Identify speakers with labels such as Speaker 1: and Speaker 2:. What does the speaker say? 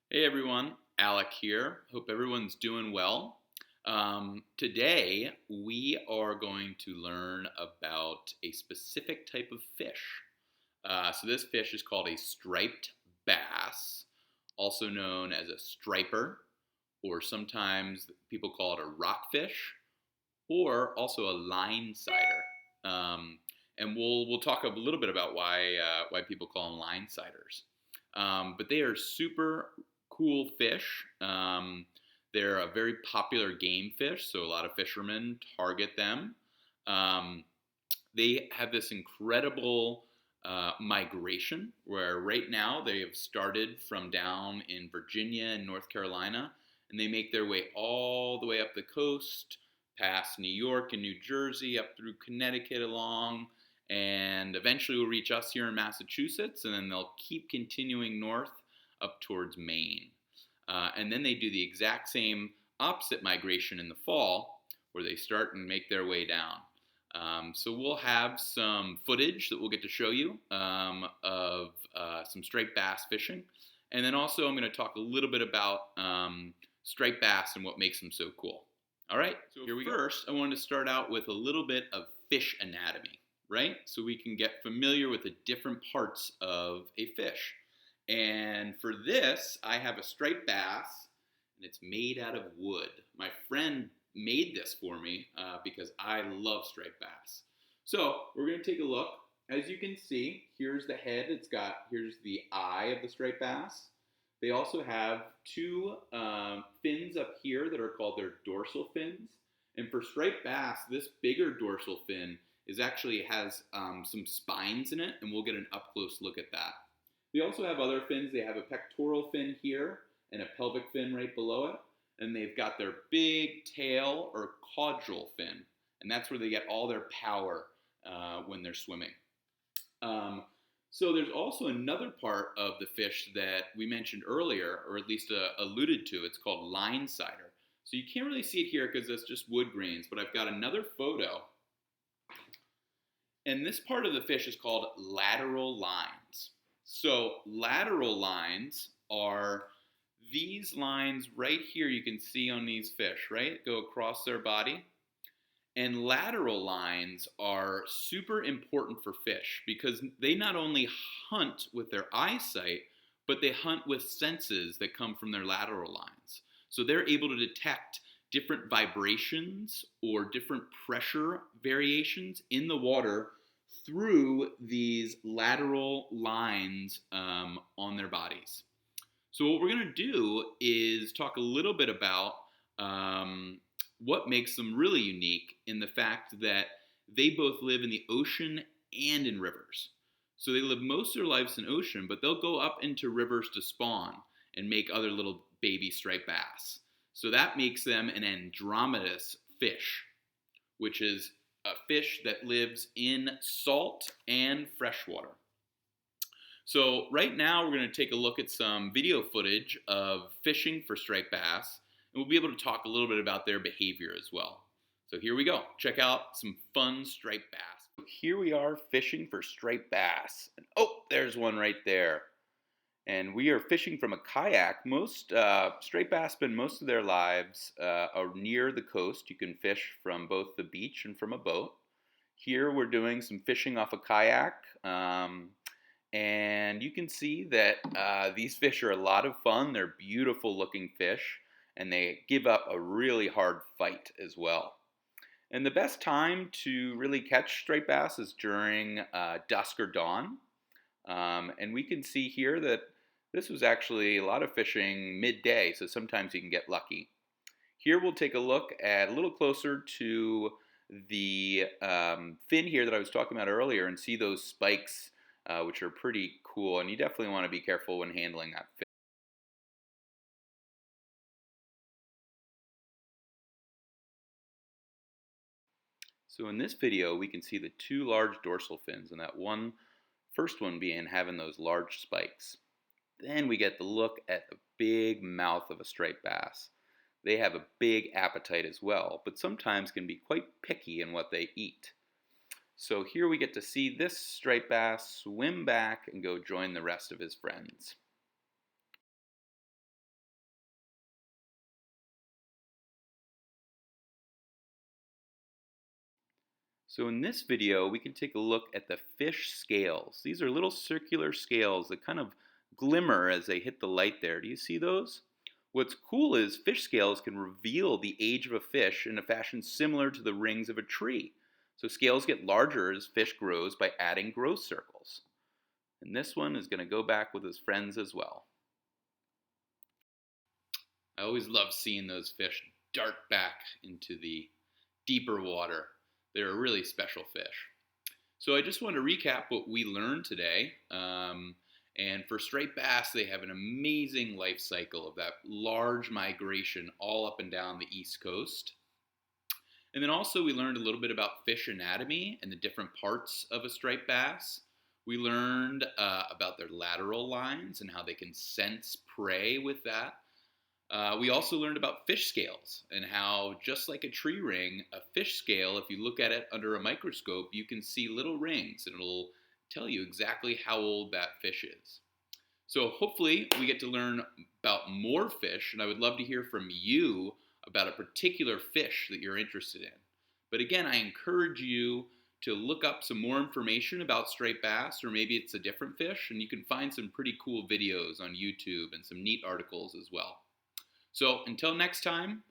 Speaker 1: Hey everyone, Alec here. Hope everyone's doing well. Today we are going to learn about a specific type of fish. So this fish is called a striped bass, also known as a striper, or sometimes people call it a rockfish, or also a line cider. Um, and we'll talk a little bit about why people call them line ciders. But they are super cool fish. They're a very popular game fish, so a lot of fishermen target them. Um, they have this incredible migration where right now they have started from down in Virginia and North Carolina, and they make their way all the way up the coast, past New York and New Jersey, up through Connecticut along, and eventually will reach us here in Massachusetts, and then they'll keep continuing north up towards Maine. And then they do the exact same opposite migration in the fall, where they start and make their way down. So we'll have some footage that we'll get to show you of some striped bass fishing. And then also I'm going to talk a little bit about striped bass and what makes them so cool. All right, so here we go. First, I wanted to start out with a little bit of fish anatomy, right? So we can get familiar with the different parts of a fish. And for this, I have a striped bass, and it's made out of wood. My friend made this for me because I love striped bass. So we're going to take a look. As you can see, here's the head. Here's the eye of the striped bass. They also have two fins up here that are called their dorsal fins. And for striped bass, this bigger dorsal fin actually has some spines in it, and we'll get an up close look at that. They also have other fins. They have a pectoral fin here and a pelvic fin right below it. And they've got their big tail or caudal fin. And that's where they get all their power when they're swimming. So there's also another part of the fish that we mentioned earlier, or at least alluded to. It's called line cider. So you can't really see it here because it's just wood grains, but I've got another photo. And this part of the fish is called lateral lines. So lateral lines are these lines right here you can see on these fish, right? Go across their body. And lateral lines are super important for fish because they not only hunt with their eyesight, but they hunt with senses that come from their lateral lines. So they're able to detect different vibrations or different pressure variations in the water through these lateral lines on their bodies. So what we're going to do is talk a little bit about what makes them really unique in the fact that they both live in the ocean and in rivers. So they live most of their lives in the ocean, but they'll go up into rivers to spawn and make other little baby striped bass. So that makes them an andromatous fish, which is a fish that lives in salt and freshwater. So right now we're going to take a look at some video footage of fishing for striped bass, and we'll be able to talk a little bit about their behavior as well. So here we go. Check out some fun striped bass. Here we are fishing for striped bass. And oh, there's one right there. And we are fishing from a kayak. Most striped bass spend most of their lives are near the coast. You can fish from both the beach and from a boat. Here we're doing some fishing off a kayak. And you can see that these fish are a lot of fun. They're beautiful looking fish, and they give up a really hard fight as well. And the best time to really catch striped bass is during dusk or dawn. And we can see here that this was actually a lot of fishing midday, so sometimes you can get lucky. Here we'll take a look at a little closer to the fin here that I was talking about earlier and see those spikes, which are pretty cool, and you definitely want to be careful when handling that fish. So in this video, we can see the two large dorsal fins, and that first one having those large spikes. Then we get to look at the big mouth of a striped bass. They have a big appetite as well, but sometimes can be quite picky in what they eat. So here we get to see this striped bass swim back and go join the rest of his friends. So in this video, we can take a look at the fish scales. These are little circular scales that kind of glimmer as they hit the light there. Do you see those? What's cool is fish scales can reveal the age of a fish in a fashion similar to the rings of a tree. So scales get larger as fish grows by adding growth circles. And this one is going to go back with his friends as well. I always love seeing those fish dart back into the deeper water. They're a really special fish. So I just want to recap what we learned today. And for striped bass, they have an amazing life cycle of that large migration all up and down the East Coast. And then also we learned a little bit about fish anatomy and the different parts of a striped bass. We learned about their lateral lines and how they can sense prey with that. We also learned about fish scales and how, just like a tree ring, a fish scale, if you look at it under a microscope, you can see little rings and it'll tell you exactly how old that fish is. So hopefully we get to learn about more fish, and I would love to hear from you about a particular fish that you're interested in. But again, I encourage you to look up some more information about striped bass, or maybe it's a different fish, and you can find some pretty cool videos on YouTube and some neat articles as well. So until next time,